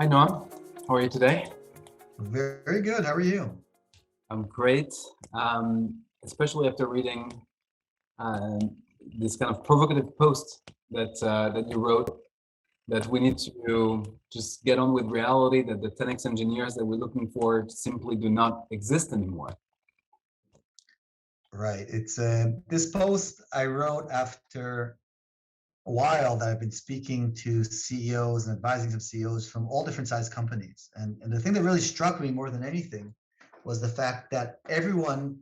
Hi Noam, how are you today? Very good. How are you? I'm great, especially after reading um, this kind of provocative post that you wrote, that we need to just get on with reality, that the 10x engineers that we're looking for simply do not exist anymore. Right. It's this post I wrote after a while that I've been speaking to CEOs and advising some CEOs from all different size companies. And the thing that really struck me more than anything was the fact that everyone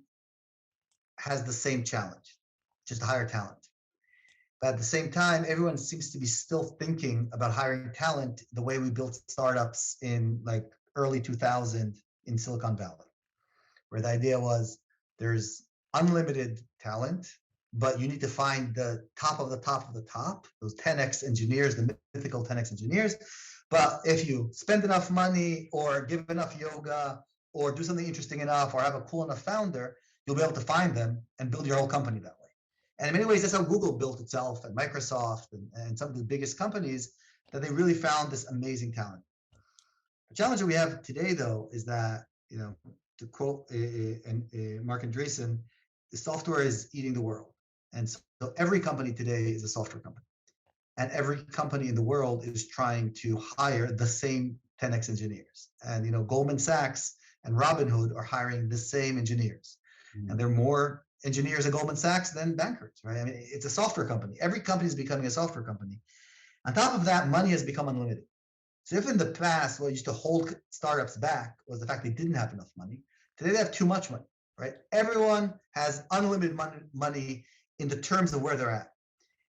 has the same challenge, just to hire talent. But at the same time, everyone seems to be still thinking about hiring talent the way we built startups in like early 2000 in Silicon Valley, where the idea was there's unlimited talent, but you need to find the top of the top of the top, those 10x engineers, the mythical 10x engineers. But if you spend enough money or give enough yoga or do something interesting enough or have a cool enough founder, you'll be able to find them and build your whole company that way. And in many ways, that's how Google built itself and Microsoft and some of the biggest companies, that they really found this amazing talent. The challenge that we have today, though, is that, to quote Mark Andreessen, the software is eating the world. And so every company today is a software company. And every company in the world is trying to hire the same 10x engineers. And Goldman Sachs and Robinhood are hiring the same engineers. And there are more engineers at Goldman Sachs than bankers, right? I mean, it's a software company. Every company is becoming a software company. On top of that, money has become unlimited. So if in the past what used to hold startups back was the fact they didn't have enough money, today they have too much money, right? Everyone has unlimited money in the terms of where they're at.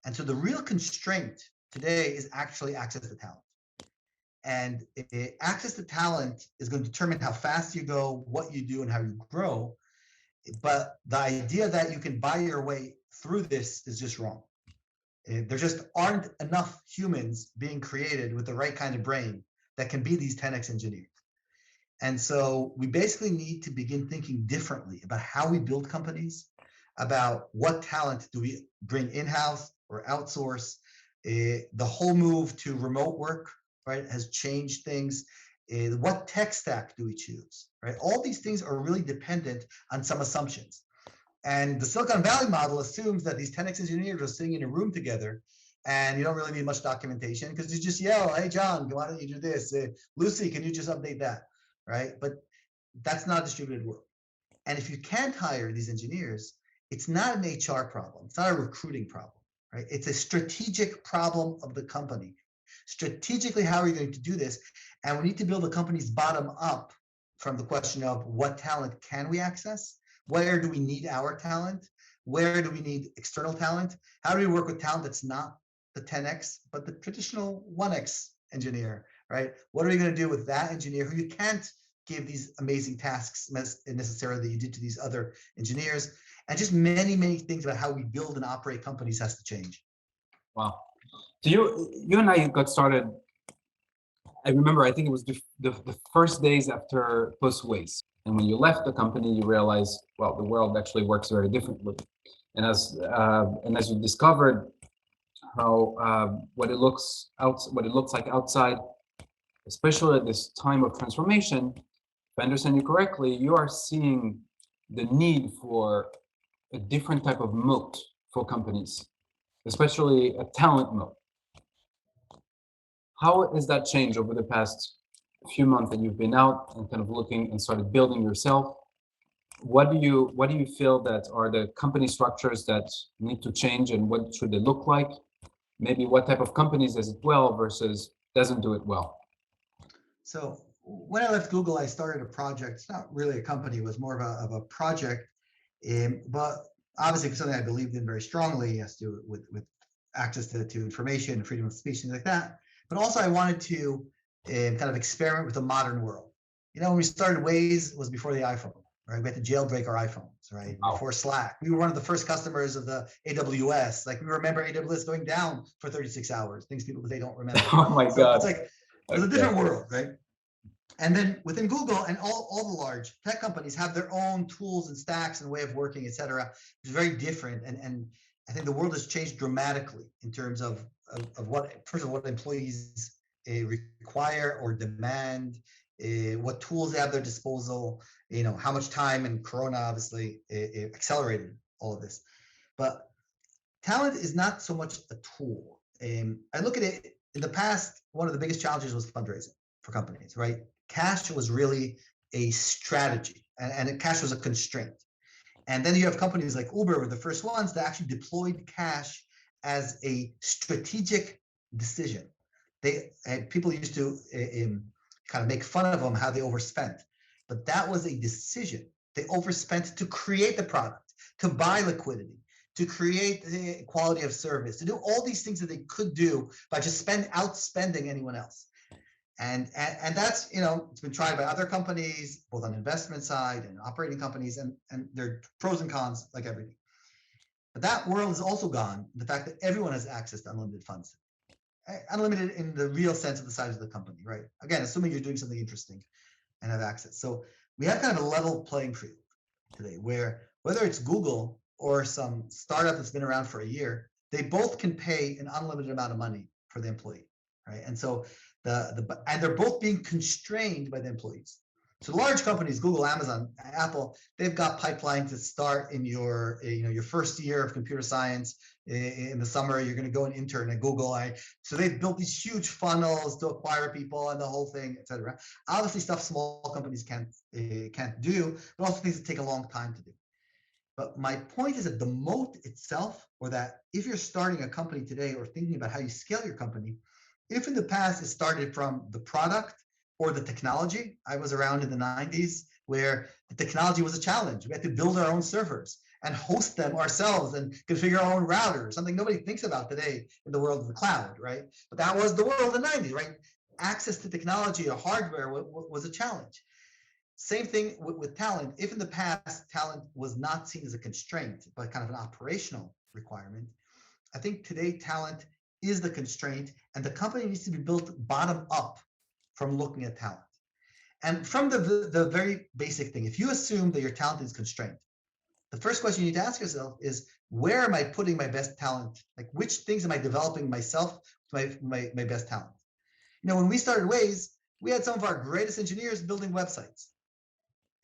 And so the real constraint today is actually access to talent. And access to talent is going to determine how fast you go, what you do, and how you grow. But the idea that you can buy your way through this is just wrong. There just aren't enough humans being created with the right kind of brain that can be these 10x engineers. And so we basically need to begin thinking differently about how we build companies, about what talent do we bring in-house or outsource. The whole move to remote work, right, has changed things. What tech stack do we choose, right? All these things are really dependent on some assumptions. And the Silicon Valley model assumes that these 10x engineers are sitting in a room together, and you don't really need much documentation because you just yell, "Hey, John, why don't you do this? Lucy, can you just update that?" Right? But that's not a distributed world. And if you can't hire these engineers, it's not an HR problem. It's not a recruiting problem, right? It's a strategic problem of the company. Strategically, how are you going to do this? And we need to build the companies bottom up from the question of what talent can we access? Where do we need our talent? Where do we need external talent? How do we work with talent that's not the 10x, but the traditional 1x engineer, right? What are we going to do with that engineer who you can't give these amazing tasks necessarily that you did to these other engineers? And just many, many things about how we build and operate companies has to change. Wow. So you and I got started. I remember, I think it was the first days after post Waze. And when you left the company, you realized, well, the world actually works very differently. And as you discovered how what it looks like outside, especially at this time of transformation, if I understand you correctly, you are seeing the need for a different type of moat for companies, especially a talent moat. How has that changed over the past few months that you've been out and kind of looking and started building yourself? What do you feel that are the company structures that need to change, and what should they look like? Maybe what type of companies does it well versus doesn't do it well? So when I left Google, I started a project. It's not really a company; it was more of a project, but obviously something I believed in very strongly, has to do with access to information, freedom of speech, things like that. But also, I wanted to kind of experiment with the modern world. When we started Waze, it was before the iPhone, right? We had to jailbreak our iPhones, right? Wow. Before Slack, we were one of the first customers of the AWS. Like, we remember AWS going down for 36 hours. Things people today don't remember. Oh my So God. it's like it was a Okay. different world, right? And then within Google and all the large tech companies have their own tools and stacks and way of working, et cetera. It's very different. And I think the world has changed dramatically in terms of what, first of all, what employees require or demand, what tools they have at their disposal, how much time, and Corona obviously accelerated all of this. But talent is not so much a tool. I look at it in the past, one of the biggest challenges was fundraising for companies, right? Cash was really a strategy, and cash was a constraint. And then you have companies like Uber were the first ones that actually deployed cash as a strategic decision. People used to kind of make fun of them how they overspent, but that was a decision. They overspent to create the product, to buy liquidity, to create the quality of service, to do all these things that they could do by just outspending anyone else. And that's, it's been tried by other companies, both on investment side and operating companies, and there are pros and cons like everything. But that world is also gone. The fact that everyone has access to unlimited funds, unlimited in the real sense of the size of the company, right? Again, assuming you're doing something interesting and have access. So we have kind of a level playing field today where whether it's Google or some startup that's been around for a year, they both can pay an unlimited amount of money for the employee, right? And so and they're both being constrained by the employees. So the large companies, Google, Amazon, Apple, they've got pipeline to start in your first year of computer science. In the summer, you're going to go and intern at Google. So they've built these huge funnels to acquire people and the whole thing, et cetera. Obviously, stuff small companies can't do, but also things that take a long time to do. But my point is that the moat itself, or that if you're starting a company today or thinking about how you scale your company, if in the past it started from the product or the technology, I was around in the 90s where the technology was a challenge. We had to build our own servers and host them ourselves and configure our own routers, something nobody thinks about today in the world of the cloud, right? But that was the world in the 90s, right? Access to technology or hardware was a challenge. Same thing with talent. If in the past talent was not seen as a constraint, but kind of an operational requirement, I think today talent is the constraint, and the company needs to be built bottom up from looking at talent. And from the very basic thing, if you assume that your talent is constrained, the first question you need to ask yourself is, where am I putting my best talent? Like, which things am I developing myself with my best talent? When we started Waze, we had some of our greatest engineers building websites.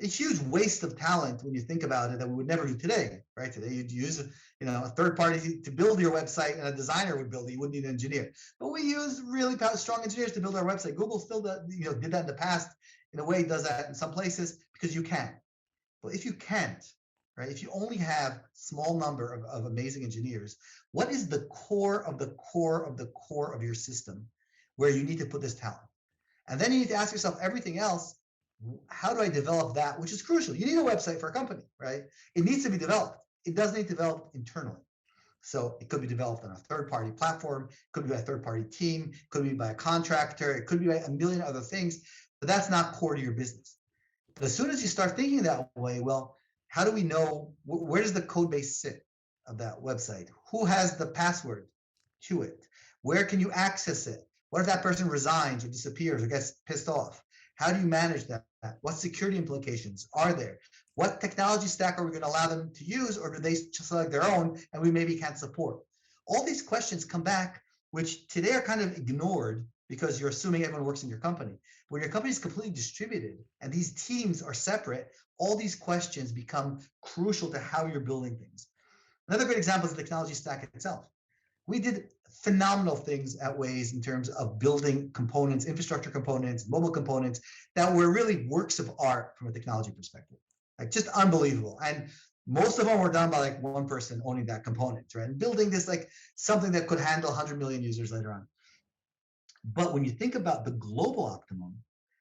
A huge waste of talent when you think about it that we would never do today, right? Today you'd use a third party to build your website, and a designer would build it. You wouldn't need an engineer. But we use really strong engineers to build our website. Google still did that in the past. In a way, does that in some places because you can. But if you can't, right? If you only have small number of amazing engineers, what is the core of the core of the core of your system where you need to put this talent? And then you need to ask yourself everything else. How do I develop that, which is crucial? You need a website for a company, right? It needs to be developed. It doesn't need developed internally. So it could be developed on a third-party platform, it could be by a third-party team, it could be by a contractor, it could be by a million other things, but that's not core to your business. But as soon as you start thinking that way, well, how do we know, where does the code base sit of that website? Who has the password to it? Where can you access it? What if that person resigns or disappears or gets pissed off? How do you manage that? What security implications are there? What technology stack are we going to allow them to use, or do they just select their own and we maybe can't support? All these questions come back, which today are kind of ignored because you're assuming everyone works in your company. When your company is completely distributed and these teams are separate, all these questions become crucial to how you're building things. Another great example is the technology stack itself. We did phenomenal things at Waze in terms of building components, infrastructure components, mobile components that were really works of art from a technology perspective, like just unbelievable. And most of them were done by like one person owning that component, right? And building this like something that could handle 100 million users later on. But when you think about the global optimum,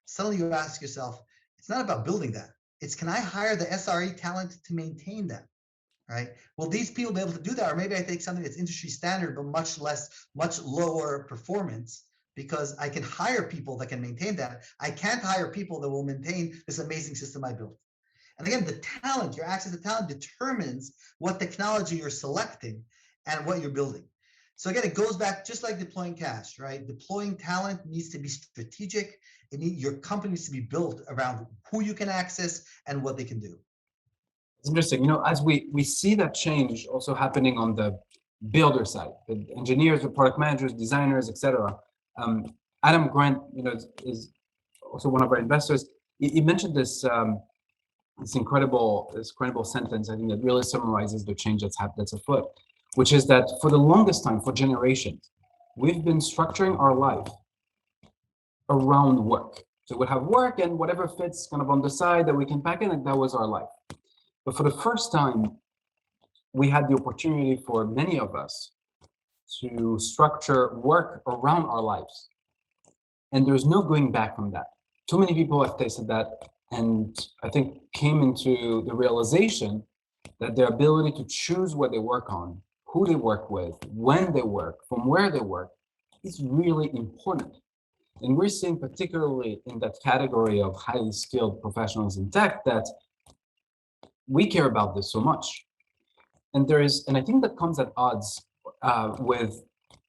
suddenly you ask yourself, it's not about building that. It's, can I hire the SRE talent to maintain that? Right? Will these people be able to do that? Or maybe I take something that's industry standard, but much lower performance, because I can hire people that can maintain that. I can't hire people that will maintain this amazing system I built. And again, the talent, your access to talent determines what technology you're selecting and what you're building. So again, it goes back just like deploying cash, right? Deploying talent needs to be strategic. Your company needs to be built around who you can access and what they can do. It's interesting, as we see that change also happening on the builder side, the engineers, the product managers, designers, etc. Adam Grant, is also one of our investors. He mentioned this incredible sentence. I think that really summarizes the change that's afoot, which is that for the longest time, for generations, we've been structuring our life around work. So we'd have work and whatever fits kind of on the side that we can pack in, and that was our life. But for the first time, we had the opportunity for many of us to structure work around our lives. And there's no going back from that. Too many people have tasted that and I think came into the realization that their ability to choose what they work on, who they work with, when they work, from where they work, is really important. And we're seeing, particularly in that category of highly skilled professionals in tech, that we care about this so much. And I think that comes at odds with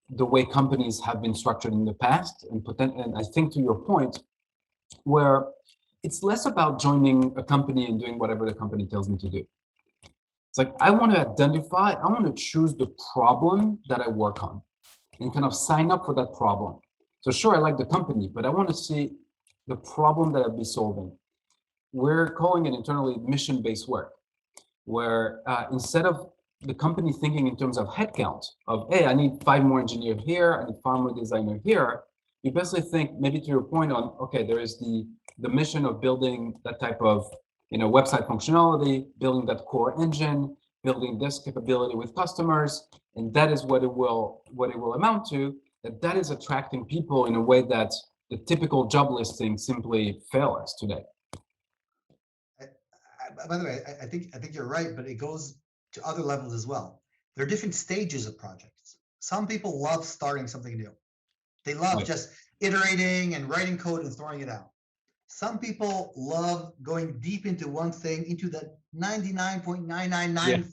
the way companies have been structured in the past. And I think, to your point, where it's less about joining a company and doing whatever the company tells me to do. It's like, I want to choose the problem that I work on and kind of sign up for that problem. So sure, I like the company, but I want to see the problem that I'll be solving. We're calling it internally mission-based work, where instead of the company thinking in terms of headcount, of, hey, I need 5 more engineers here, I need 5 more designer here, you basically think, maybe to your point on, okay, there is the mission of building that type of website functionality, building that core engine, building this capability with customers, and that is what it will amount to. That is attracting people in a way that the typical job listing simply fail us today. By the way, I think you're right, but it goes to other levels as well. There are different stages of projects. Some people love starting something new. They love just iterating and writing code and throwing it out. Some people love going deep into one thing, into the 99.999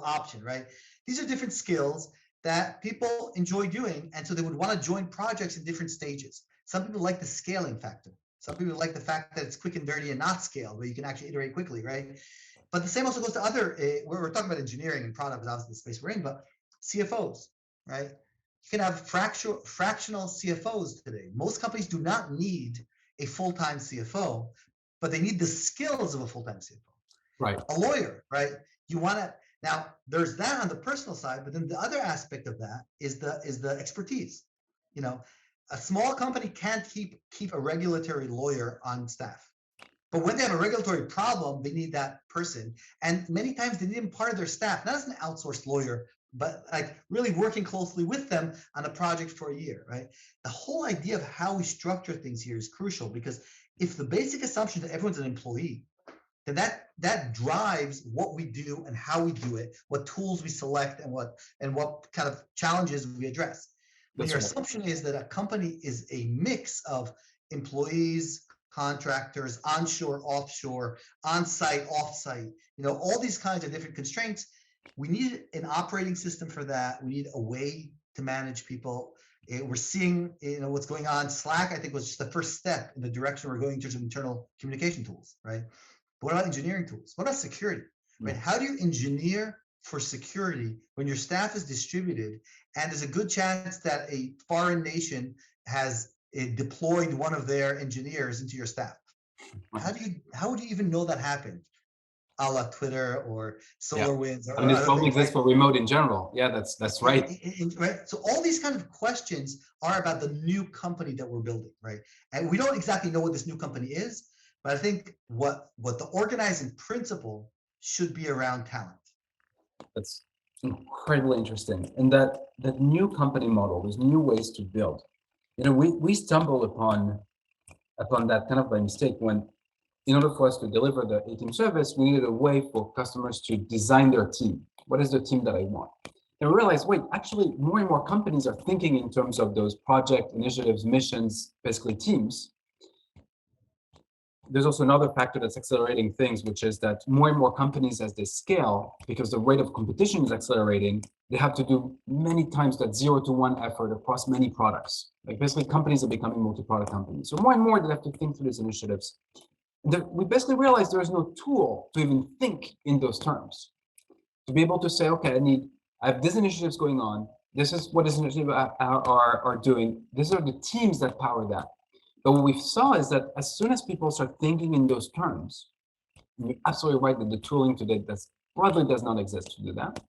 option, right? These are different skills that people enjoy doing, and so they would want to join projects in different stages. Some people like the scaling factor. Some people like the fact that it's quick and dirty and not scaled, where you can actually iterate quickly, right? But the same also goes to other, we're talking about engineering and product, is obviously the space we're in, but CFOs, right? You can have fractional CFOs today. Most companies do not need a full-time CFO, but they need the skills of a full-time CFO. Right. A lawyer, right? You want to, now there's that on the personal side, but then the other aspect of that is the expertise. A small company can't keep a regulatory lawyer on staff. But when they have a regulatory problem, they need that person. And many times they need him part of their staff, not as an outsourced lawyer, but like really working closely with them on a project for a year, right? The whole idea of how we structure things here is crucial, because if the basic assumption that everyone's an employee, then that drives what we do and how we do it, what tools we select, and what kind of challenges we address. When your assumption is that a company is a mix of employees, contractors, onshore, offshore, on-site, off-site, all these kinds of different constraints, we need an operating system for that. We need a way to manage people. We're seeing, what's going on. Slack, I think, was just the first step in the direction we're going in terms of internal communication tools, right? But what about engineering tools? What about security, right? How do you engineer for security when your staff is distributed and there's a good chance that a foreign nation has deployed one of their engineers into your staff? How would you even know that happened? A la Twitter or SolarWinds. I mean, it probably exists for remote in general. Yeah, that's right. Right. So all these kind of questions are about the new company that we're building, right? And we don't exactly know what this new company is, but I think what the organizing principle should be around talent. That's incredibly interesting. And that new company model, there's new ways to build. We stumbled upon that kind of by mistake when, in order for us to deliver the A.Team service, we needed a way for customers to design their team. What is the team that I want? And we realized, wait, actually, more and more companies are thinking in terms of those project initiatives, missions, basically teams. There's also another factor that's accelerating things, which is that more and more companies, as they scale, because the rate of competition is accelerating, they have to do many times that 0 to 1 effort across many products. Like basically, companies are becoming multi-product companies. So more and more, they have to think through these initiatives. We basically realized there is no tool to even think in those terms. To be able to say, okay, I have these initiatives going on. This is what is are doing. These are the teams that power that. But what we saw is that as soon as people start thinking in those terms, and you're absolutely right that the tooling today that's broadly does not exist to do that,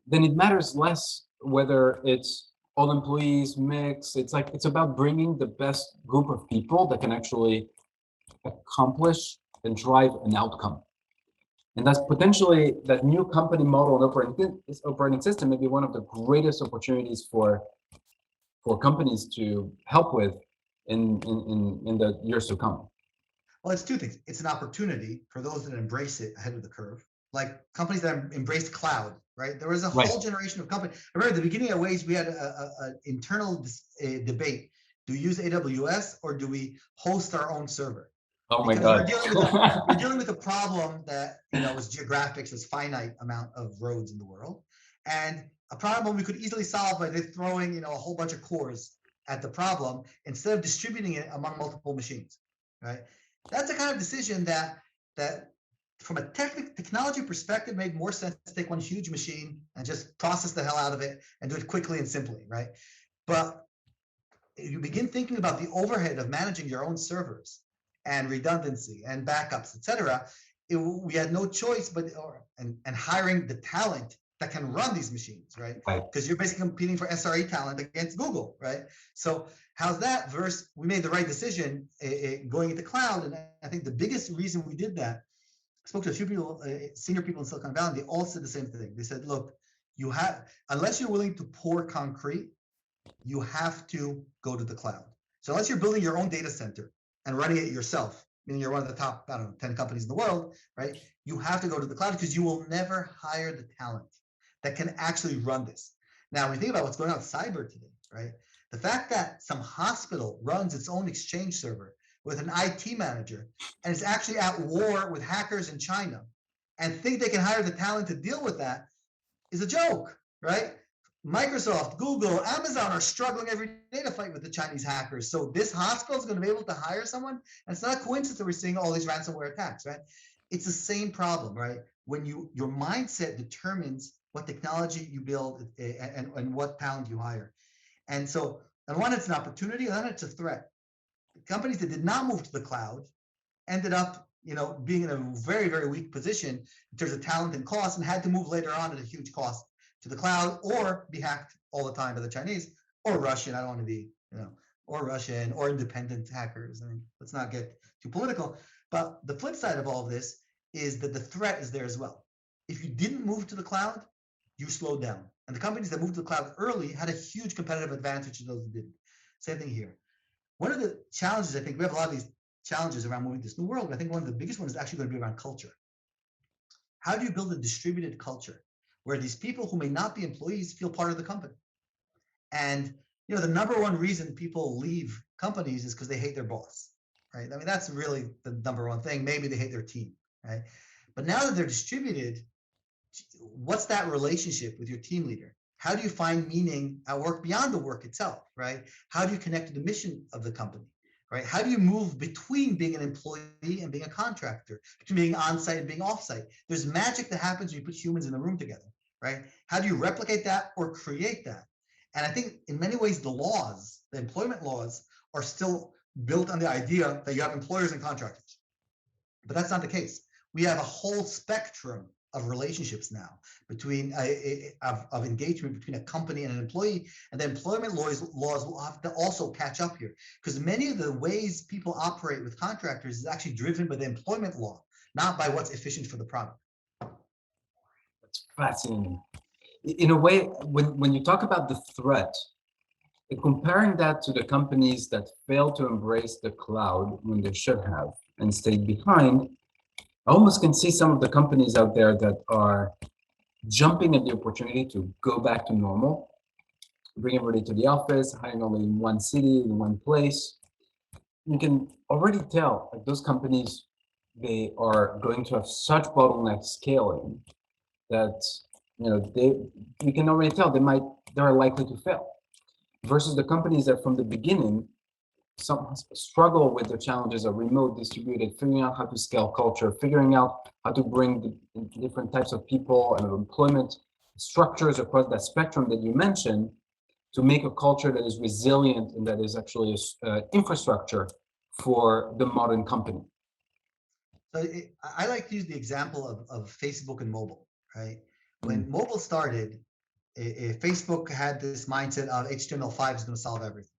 then it matters less whether it's all employees mix. It's like it's about bringing the best group of people that can actually accomplish and drive an outcome. And that's potentially that new company model and operating system may be one of the greatest opportunities for companies to help with in the years to come. Well, it's two things. It's an opportunity for those that embrace it ahead of the curve, like companies that embraced cloud, right? There was a whole generation of companies. I remember at the beginning of Waze, we had an internal debate. Do we use AWS or do we host our own server? Oh my Because God. we're dealing with a problem that, is geographics, is finite amount of roads in the world. And a problem we could easily solve by throwing, a whole bunch of cores at the problem instead of distributing it among multiple machines, right? That's the kind of decision that from a technology perspective made more sense to take one huge machine and just process the hell out of it and do it quickly and simply, right? But if you begin thinking about the overhead of managing your own servers and redundancy and backups, etc., we had no choice and hiring the talent that can run these machines, right? Because you're basically competing for SRE talent against Google, right? So how's that versus we made the right decision going into cloud? And I think the biggest reason we did that, I spoke to a few people, senior people in Silicon Valley, they all said the same thing. They said, look, unless you're willing to pour concrete, you have to go to the cloud. So unless you're building your own data center and running it yourself, meaning you're one of the top, 10 companies in the world, right? You have to go to the cloud because you will never hire the talent that can actually run this. Now, when you think about what's going on with cyber today, right? The fact that some hospital runs its own exchange server with an IT manager and is actually at war with hackers in China and think they can hire the talent to deal with that is a joke, right? Microsoft, Google, Amazon are struggling every day to fight with the Chinese hackers. So this hospital is going to be able to hire someone. And it's not a coincidence that we're seeing all these ransomware attacks, right? It's the same problem, right? When your mindset determines what technology you build and what talent you hire. And so on one, it's an opportunity, and then it's a threat. Companies that did not move to the cloud ended up, being in a very, very weak position in terms of talent and cost, and had to move later on at a huge cost to the cloud or be hacked all the time by the Chinese or Russian. I don't want to be, or Russian or independent hackers. I mean, let's not get too political. But the flip side of all of this is that the threat is there as well. If you didn't move to the cloud, you slowed down. And the companies that moved to the cloud early had a huge competitive advantage to those that didn't. Same thing here. One of the challenges, I think we have a lot of these challenges around moving to this new world, but I think one of the biggest ones is actually going to be around culture. How do you build a distributed culture where these people who may not be employees feel part of the company? And the number one reason people leave companies is because they hate their boss, right? I mean, that's really the number one thing. Maybe they hate their team, right? But now that they're distributed, what's that relationship with your team leader? How do you find meaning at work beyond the work itself, right? How do you connect to the mission of the company, right? How do you move between being an employee and being a contractor, between being on-site and being off-site? There's magic that happens when you put humans in the room together, right? How do you replicate that or create that? And I think in many ways, the employment laws are still built on the idea that you have employers and contractors, but that's not the case. We have a whole spectrum of relationships now between of engagement between a company and an employee, and the employment laws will have to also catch up here, because many of the ways people operate with contractors is actually driven by the employment law, not by what's efficient for the product. That's fascinating. In a way, when you talk about the threat, comparing that to the companies that failed to embrace the cloud when they should have and stayed behind, I almost can see some of the companies out there that are jumping at the opportunity to go back to normal, bring everybody to the office, hiring only in one city, in one place. You can already tell that those companies, they are going to have such bottleneck scaling that you can already tell they're likely to fail. Versus the companies that from the beginning some struggle with the challenges of remote, distributed, figuring out how to scale culture, figuring out how to bring the different types of people and employment structures across that spectrum that you mentioned to make a culture that is resilient and that is actually infrastructure for the modern company. So I like to use the example of Facebook and mobile, right? When mobile started, Facebook had this mindset of HTML5 is going to solve everything.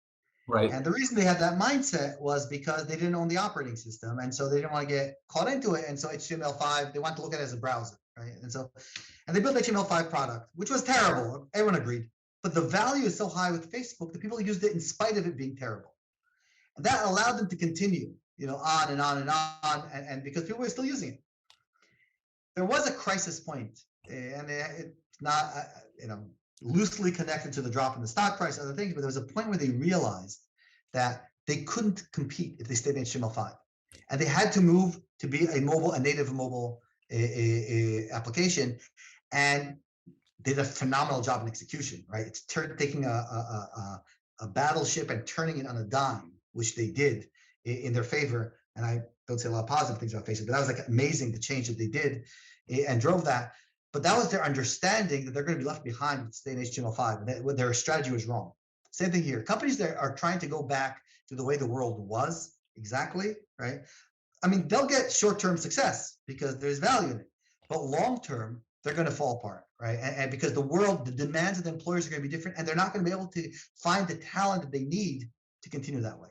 Right. And the reason they had that mindset was because they didn't own the operating system. And so they didn't want to get caught into it. And so HTML5, they wanted to look at it as a browser, right? And they built HTML5 product, which was terrible. Everyone agreed. But the value is so high with Facebook that people used it in spite of it being terrible. And that allowed them to continue, on and on and on. And because people were still using it. There was a crisis point, and it's not, loosely connected to the drop in the stock price, other things, but there was a point where they realized that they couldn't compete if they stayed in HTML5. And they had to move to be a native mobile application. And they did a phenomenal job in execution, right? It's taking a battleship and turning it on a dime, which they did in their favor. And I don't say a lot of positive things about Facebook, but that was like amazing, the change that they did and drove that. But that was their understanding that they're going to be left behind with staying in HTML5, and that their strategy was wrong. Same thing here. Companies that are trying to go back to the way the world was exactly, right? I mean, they'll get short-term success because there's value in it, but long-term, they're going to fall apart, right? And because the demands of the employers are going to be different, and they're not going to be able to find the talent that they need to continue that way.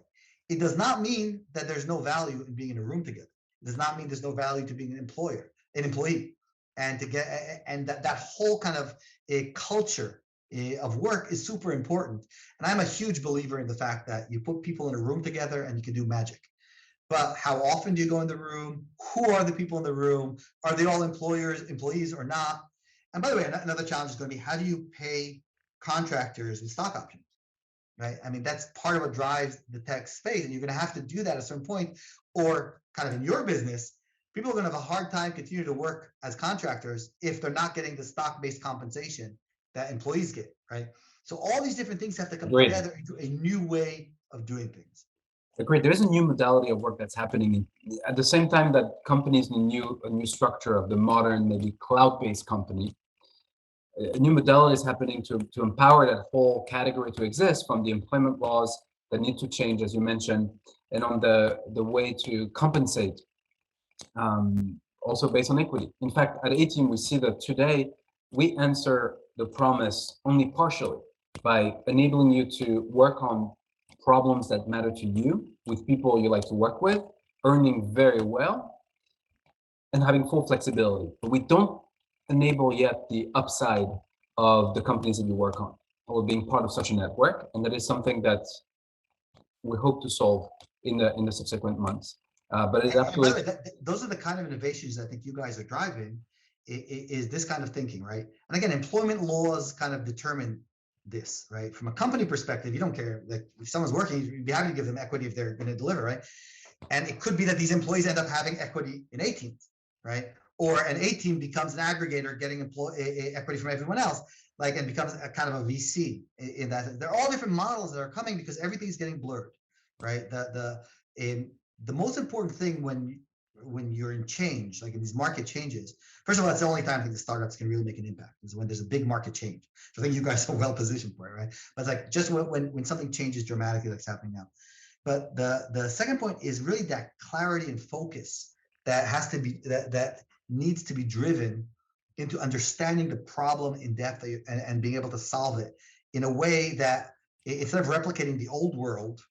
It does not mean that there's no value in being in a room together. It does not mean there's no value to being an employee, and to get that whole kind of a culture of work is super important. And I'm a huge believer in the fact that you put people in a room together and you can do magic. But how often do you go in the room? Who are the people in the room? Are they all employees or not? And by the way, another challenge is going to be, how do you pay contractors with stock options, right? I mean, that's part of what drives the tech space. And you're going to have to do that at a certain point, or kind of in your business, people are going to have a hard time continuing to work as contractors if they're not getting the stock-based compensation that employees get, right? So all these different things have to come together into a new way of doing things. Agreed. There is a new modality of work that's happening at the same time that companies need a new structure of the modern, maybe cloud-based company. A new modality is happening to empower that whole category to exist, from the employment laws that need to change, as you mentioned, and on the way to compensate, also based on equity. In fact, at A.Team, we see that today we answer the promise only partially by enabling you to work on problems that matter to you with people you like to work with, earning very well, and having full flexibility. But we don't enable yet the upside of the companies that you work on, or being part of such a network. And that is something that we hope to solve in the subsequent months. But it absolutely. And by the way, those are the kind of innovations I think you guys are driving, is this kind of thinking, right? And again, employment laws kind of determine this, right? From a company perspective, you don't care. Like, if someone's working, you'd be happy to give them equity if they're going to deliver, right? And it could be that these employees end up having equity in A-Team, right? Or an A-Team becomes an aggregator, getting equity from everyone else, like, and becomes a kind of a VC in that. They're all different models that are coming because everything's getting blurred, right? The most important thing when you're in change, like in these market changes, first of all, that's the only time I think the startups can really make an impact, is when there's a big market change. So I think you guys are well positioned for it, right? But it's like just when something changes dramatically, like it's happening now. But the second point is really that clarity and focus that has to be, that needs to be driven into understanding the problem in depth, and being able to solve it in a way that, instead of replicating the old world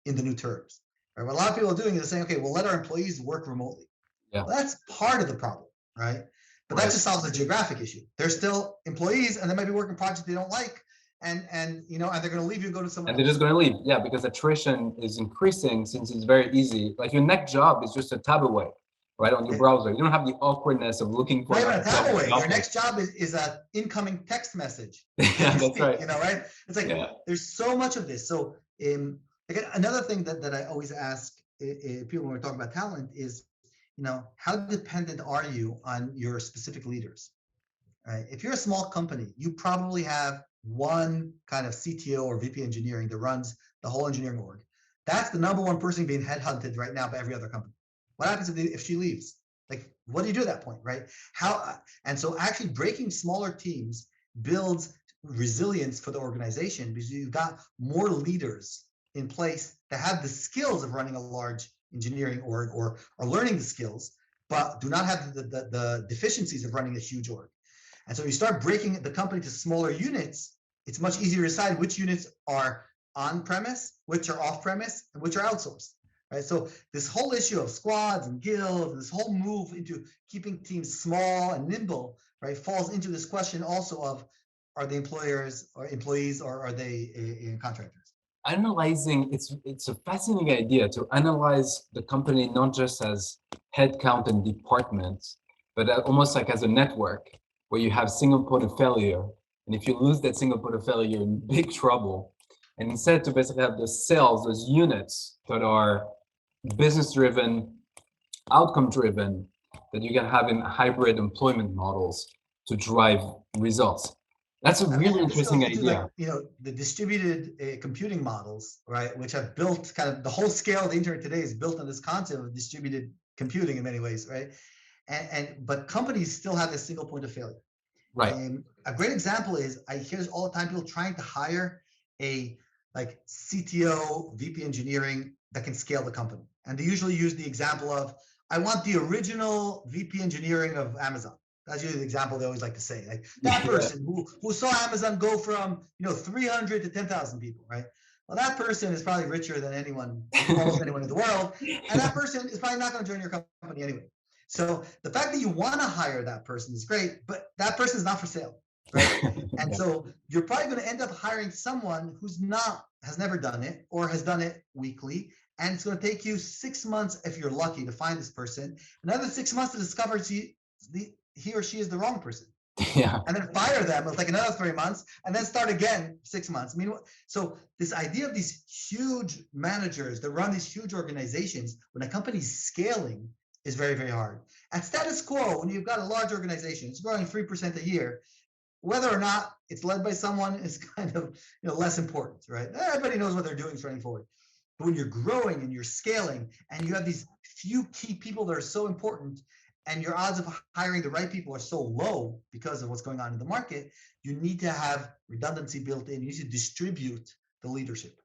in the new terms. Right? What a lot of people are doing is saying, okay, we'll let our employees work remotely. Yeah. Well, that's part of the problem, right? But that just solves the geographic issue. They're still employees, and they might be working projects they don't like, and they're going to leave you and go to someone else. They're just going to leave, yeah, because attrition is increasing, since it's very easy. Like, your next job is just a tab away, right, on your browser. You don't have the awkwardness of looking for a tab away. Your next job is an incoming text message. Yeah, that's right. Right? It's like, there's so much of this. So again, another thing that I always ask people when we're talking about talent is, how dependent are you on your specific leaders? Right? If you're a small company, you probably have one kind of CTO or VP engineering that runs the whole engineering org. That's the number one person being headhunted right now by every other company. What happens if she leaves? Like, what do you do at that point, right? And so actually breaking smaller teams builds resilience for the organization because you've got more leaders in place that have the skills of running a large engineering org or are learning the skills, but do not have the deficiencies of running a huge org. And so you start breaking the company to smaller units, it's much easier to decide which units are on premise, which are off premise, and which are outsourced. Right. So this whole issue of squads and guilds, this whole move into keeping teams small and nimble, right, falls into this question also of are they employers or employees or are they contractors? Analyzing, it's a fascinating idea to analyze the company not just as headcount and departments, but almost like as a network where you have single point of failure. And if you lose that single point of failure, you're in big trouble. And instead to basically have the cells, those units that are business driven, outcome driven, that you can have in hybrid employment models to drive results. That's a really And this goes interesting into idea. the distributed computing models, right, which have built kind of the whole scale of the internet today is built on this concept of distributed computing in many ways, right? But companies still have this single point of failure. Right. And a great example is I hear this all the time, people trying to hire a like CTO, VP engineering that can scale the company. And they usually use the example of, I want the original VP engineering of Amazon. That's usually the example they always like to say. Like that person who saw Amazon go from 300 to 10,000 people, right? Well, that person is probably richer than anyone, almost anyone in the world, and that person is probably not going to join your company anyway. So the fact that you want to hire that person is great, but that person is not for sale, right? And Yeah. so you're probably going to end up hiring someone who's has never done it or has done it weekly. And it's going to take you 6 months, if you're lucky, to find this person. Another 6 months to discover he or she is the wrong person. Yeah. And then fire them. It'll take another 3 months, and then start again 6 months. I mean, so this idea of these huge managers that run these huge organizations, when a company's scaling, is very, very hard. At status quo, when you've got a large organization, it's growing 3% a year, whether or not it's led by someone is kind of less important, right? Everybody knows what they're doing running forward. But when you're growing and you're scaling and you have these few key people that are so important and your odds of hiring the right people are so low because of what's going on in the market, you need to have redundancy built in. You need to distribute the leadership.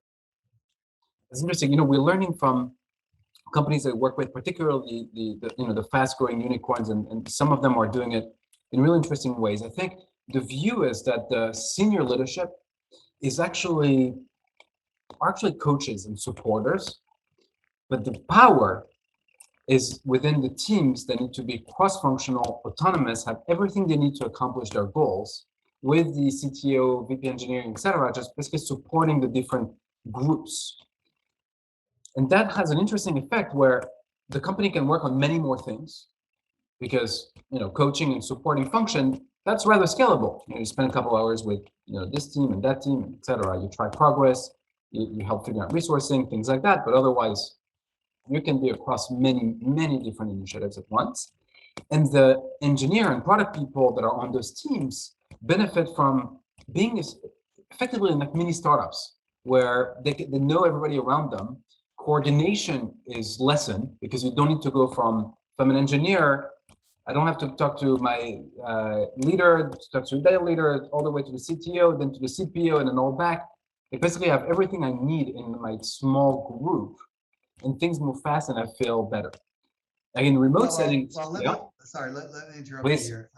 It's interesting. We're learning from companies that work with, particularly the fast-growing unicorns, and some of them are doing it in really interesting ways. I think the view is that the senior leadership is actually coaches and supporters, but the power is within the teams that need to be cross-functional, autonomous, have everything they need to accomplish their goals, with the CTO, VP engineering, etc., just basically supporting the different groups. And that has an interesting effect where the company can work on many more things because coaching and supporting function, that's rather scalable. You spend a couple hours with this team and that team, etc. You try progress, you help figure out resourcing, things like that. But otherwise, you can be across many, many different initiatives at once. And the engineer and product people that are on those teams benefit from being effectively like mini startups where they know everybody around them. Coordination is lessened because you don't need to go from, if I'm an engineer, I don't have to talk to my leader, talk to their leader, all the way to the CTO, then to the CPO, and then all back. I basically have everything I need in my small group, and things move fast and I feel better. Like in remote settings, let yeah, me interrupt you please. here.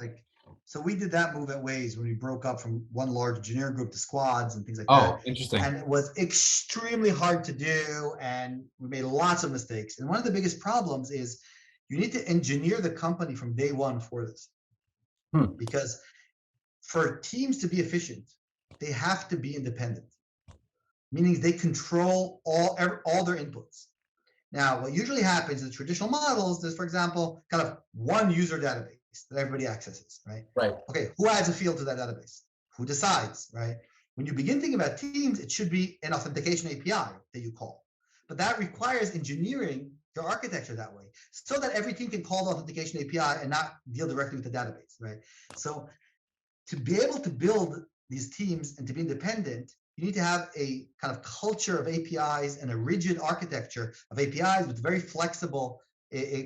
So we did that move at Waze when we broke up from one large engineering group to squads and things like that. Oh, interesting. And it was extremely hard to do, and we made lots of mistakes. And one of the biggest problems is you need to engineer the company from day one for this. Because for teams to be efficient, they have to be independent, meaning they control all their inputs. Now, what usually happens in traditional models is, for example, kind of one user database that everybody accesses, right? Right. Okay, who adds a field to that database? Who decides, right? When you begin thinking about teams, it should be an authentication API that you call. But that requires engineering your architecture that way so that every team can call the authentication API and not deal directly with the database, right? So to be able to build these teams and to be independent, you need to have a kind of culture of APIs and a rigid architecture of APIs with very flexible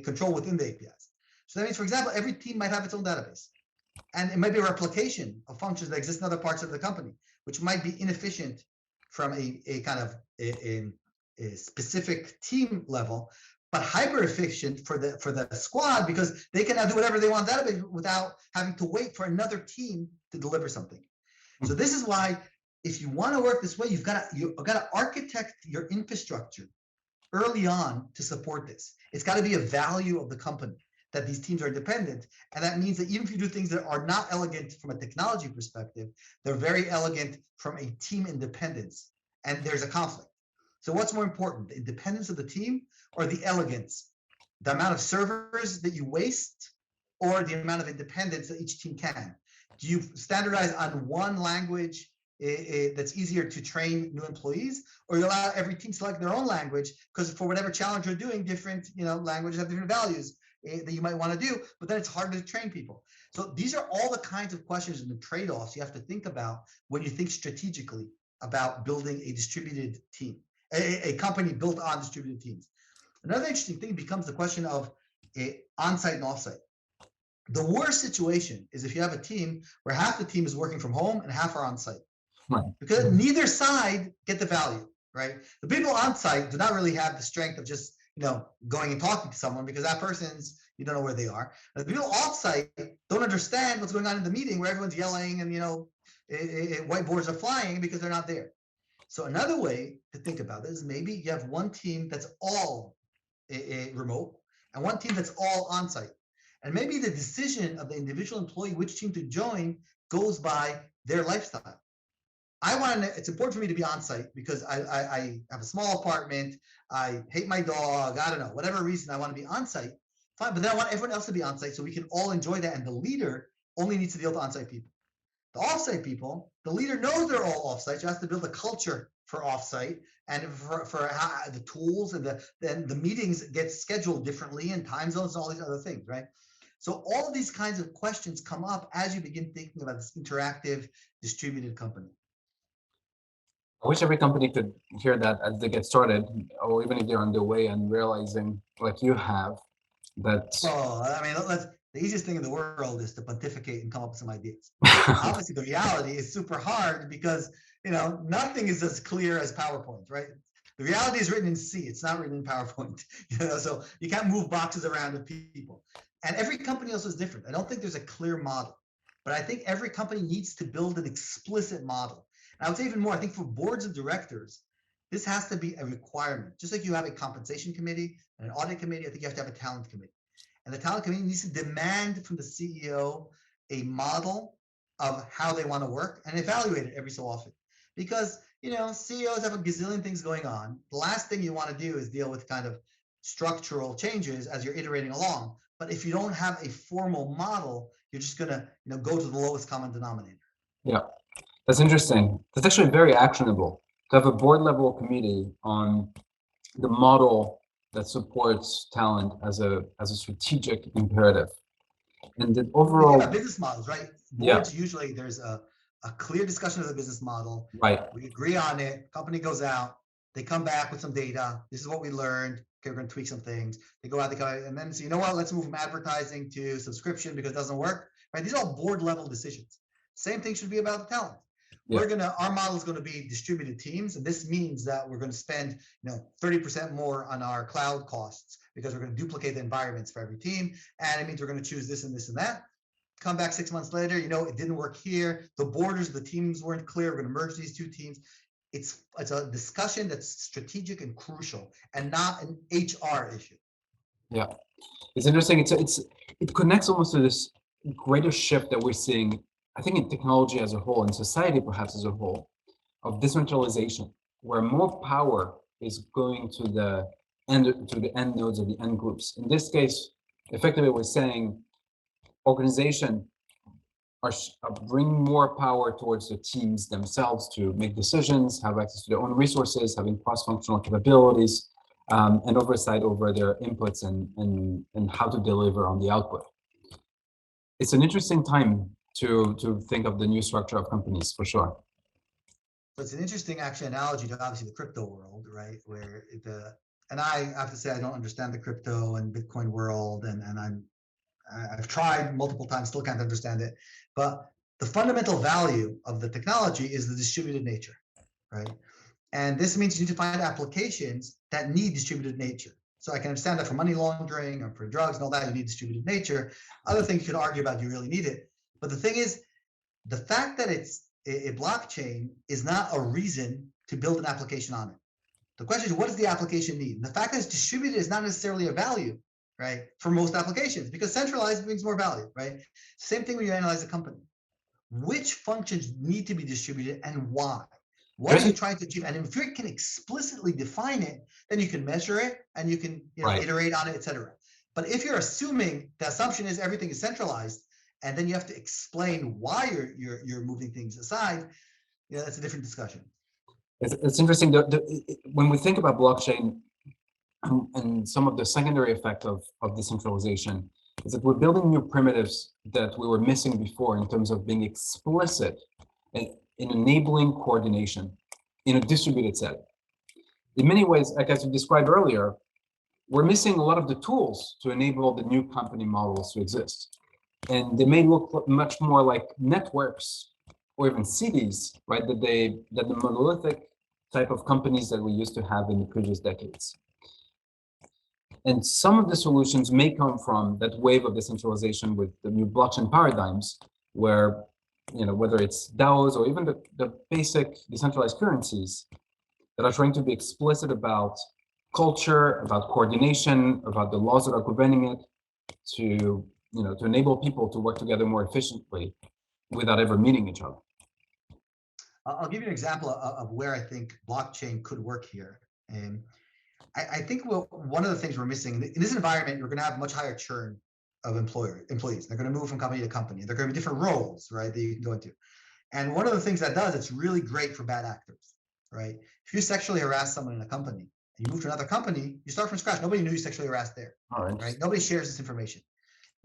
control within the APIs. So that means, for example, every team might have its own database. And it might be a replication of functions that exist in other parts of the company, which might be inefficient from a kind of a specific team level, but hyper efficient for the squad, because they can now do whatever they want database without having to wait for another team to deliver something. So this is why, if you want to work this way, you've got to architect your infrastructure early on to support this. It's got to be a value of the company that these teams are independent. And that means that even if you do things that are not elegant from a technology perspective, they're very elegant from a team independence. And there's a conflict. So what's more important, the independence of the team or the elegance? The amount of servers that you waste or the amount of independence that each team can? Do you standardize on one language that's easier to train new employees, or you allow every team to select their own language, because for whatever challenge you're doing, different languages have different values that you might want to do, but then it's harder to train people. So these are all the kinds of questions and the trade-offs you have to think about when you think strategically about building a distributed team, a company built on distributed teams. Another interesting thing becomes the question of on-site and off-site. The worst situation is if you have a team where half the team is working from home and half are on-site. Right. Because neither side get the value, right? The people on-site do not really have the strength of just going and talking to someone, because that person's, you don't know where they are. The people off-site don't understand what's going on in the meeting where everyone's yelling and whiteboards are flying because they're not there. So another way to think about this is maybe you have one team that's all remote and one team that's all on-site. And maybe the decision of the individual employee which team to join goes by their lifestyle. It's important for me to be on site because I have a small apartment. I hate my dog. I don't know, whatever reason I want to be on site. Fine, but then I want everyone else to be on site so we can all enjoy that. And the leader only needs to deal with on-site people. The off-site people, the leader knows they're all off-site. So has to build a culture for off-site and for how the tools and the meetings get scheduled differently and time zones and all these other things, right? So all of these kinds of questions come up as you begin thinking about this interactive distributed company. I wish every company could hear that as they get started, or even if they're on their way and realizing, like you have, that. Oh, I mean, the easiest thing in the world is to pontificate and come up with some ideas. Obviously, the reality is super hard because nothing is as clear as PowerPoint, right? The reality is written in C. It's not written in PowerPoint. So you can't move boxes around with people. And every company also is different. I don't think there's a clear model, but I think every company needs to build an explicit model. And I would say even more, I think for boards of directors, this has to be a requirement. Just like you have a compensation committee and an audit committee, I think you have to have a talent committee. And the talent committee needs to demand from the CEO a model of how they want to work and evaluate it every so often. Because, CEOs have a gazillion things going on. The last thing you want to do is deal with kind of structural changes as you're iterating along. But if you don't have a formal model, you're just going to, go to the lowest common denominator. Yeah, that's interesting. That's actually very actionable to have a board level committee on the model that supports talent as a strategic imperative. And the overall business models, right? Boards usually there's a clear discussion of the business model. Right. We agree on it. Company goes out. They come back with some data. This is what we learned. Okay, we're going to tweak some things. They go out, and then say, let's move from advertising to subscription because it doesn't work. Right? These are all board level decisions. Same thing should be about the talent. Yeah. Our model is going to be distributed teams, and this means that we're going to spend 30% more on our cloud costs because we're going to duplicate the environments for every team, and it means we're going to choose this and this and that. Come back 6 months later, it didn't work here. The borders of the teams weren't clear. We're going to merge these two teams. It's a discussion that's strategic and crucial, and not an HR issue. Yeah, it's interesting. It connects almost to this greater shift that we're seeing, I think, in technology as a whole, in society perhaps as a whole, of decentralization, where more power is going to the end nodes or the end groups. In this case, effectively, we're saying organization are bring more power towards the teams themselves to make decisions, have access to their own resources, having cross-functional capabilities, and oversight over their inputs and how to deliver on the output. It's an interesting time to think of the new structure of companies, for sure. So it's an interesting actually analogy to obviously the crypto world, right? And I have to say I don't understand the crypto and Bitcoin world, and I've tried multiple times, still can't understand it. But the fundamental value of the technology is the distributed nature, right? And this means you need to find applications that need distributed nature. So I can understand that for money laundering or for drugs and all that, you need distributed nature. Other things you could argue about, do you really need it? But the thing is, the fact that it's a blockchain is not a reason to build an application on it. The question is, what does the application need? And the fact that it's distributed is not necessarily a value, right? For most applications, because centralized brings more value, right? Same thing when you analyze a company. Which functions need to be distributed and why? What are you trying to achieve? And if you can explicitly define it, then you can measure it and you can iterate on it, etc. But if you're assuming the assumption is everything is centralized, and then you have to explain why you're moving things aside, that's a different discussion. It's interesting. When we think about blockchain and some of the secondary effect of decentralization is that we're building new primitives that we were missing before in terms of being explicit in enabling coordination in a distributed setting. In many ways, like as you described earlier, we're missing a lot of the tools to enable the new company models to exist. And they may look much more like networks or even cities, right? That the monolithic type of companies that we used to have in the previous decades. And some of the solutions may come from that wave of decentralization with the new blockchain paradigms, where, whether it's DAOs or even the basic decentralized currencies that are trying to be explicit about culture, about coordination, about the laws that are governing it, to enable people to work together more efficiently without ever meeting each other. I'll give you an example of where I think blockchain could work here. And I think one of the things we're missing in this environment, you're going to have much higher churn of employees. They're going to move from company to company. They're going to be different roles, right, that you can go into. And one of the things that does, it's really great for bad actors, right? If you sexually harass someone in a company and you move to another company, you start from scratch. Nobody knew you sexually harassed there, right? Nobody shares this information.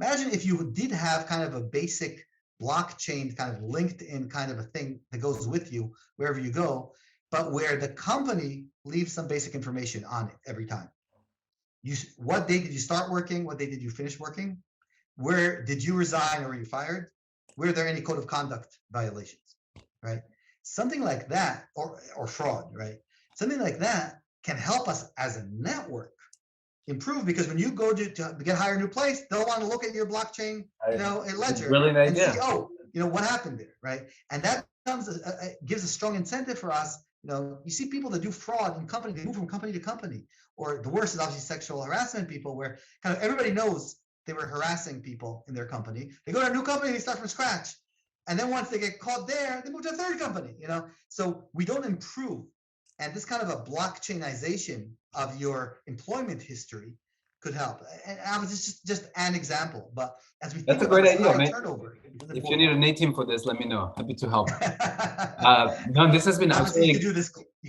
Imagine if you did have kind of a basic blockchain kind of linked in kind of a thing that goes with you wherever you go, but where the company leaves some basic information on it every time. What date did you start working? What date did you finish working? Where did you resign or were you fired? Were there any code of conduct violations, right? Something like that, or fraud, right? Something like that can help us as a network improve, because when you go to get hire a new place, they'll want to look at your blockchain, ledger and see, what happened there, right? And that gives a strong incentive for us. You see people that do fraud in company, they move from company to company, or the worst is obviously sexual harassment people, where kind of everybody knows they were harassing people in their company. They go to a new company, they start from scratch. And then once they get caught there, they move to a third company, So we don't improve. And this kind of a blockchainization of your employment history could help. And I was just an example, but as we think about this high turnover, if you need an A.Team for this, let me know. Happy to help. No, this has been absolutely. You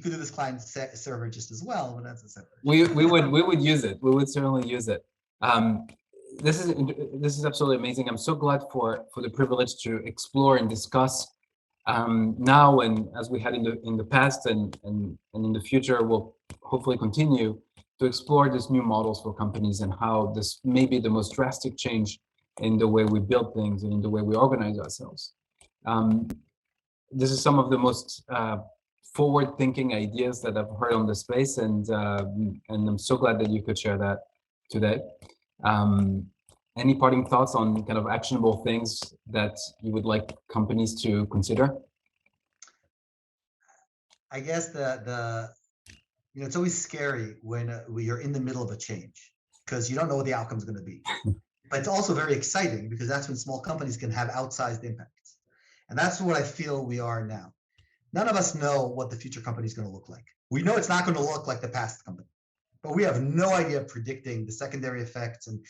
could do this client server just as well, but that's a separate. We would use it. We would certainly use it. This is absolutely amazing. I'm so glad for the privilege to explore and discuss now, and as we had in the past and in the future, we'll hopefully continue to explore these new models for companies and how this may be the most drastic change in the way we build things and in the way we organize ourselves. This is some of the most forward-thinking ideas that I've heard on the space, and I'm so glad that you could share that today. Any parting thoughts on kind of actionable things that you would like companies to consider? I guess it's always scary when you're in the middle of a change, because you don't know what the outcome is going to be. But it's also very exciting, because that's when small companies can have outsized impacts. And that's what I feel we are now. None of us know what the future company is going to look like. We know it's not going to look like the past company, but we have no idea of predicting the secondary effects and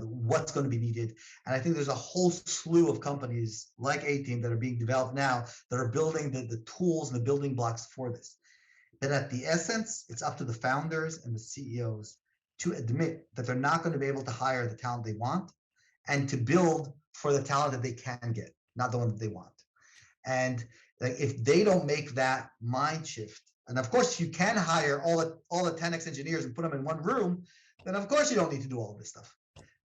what's going to be needed. And I think there's a whole slew of companies like A.Team that are being developed now that are building the tools and the building blocks for this. That at the essence, it's up to the founders and the CEOs to admit that they're not going to be able to hire the talent they want, and to build for the talent that they can get, not the one that they want. And if they don't make that mind shift, and of course you can hire all the 10x engineers and put them in one room, then of course you don't need to do all this stuff.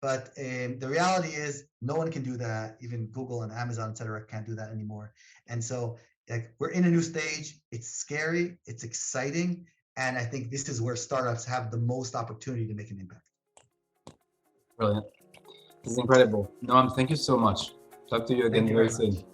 But the reality is no one can do that. Even Google and Amazon, et cetera, can't do that anymore. And so like we're in a new stage. It's scary. It's exciting. And I think this is where startups have the most opportunity to make an impact. Brilliant. This is incredible. Noam, thank you so much. Talk to you again Thank you very very soon. much.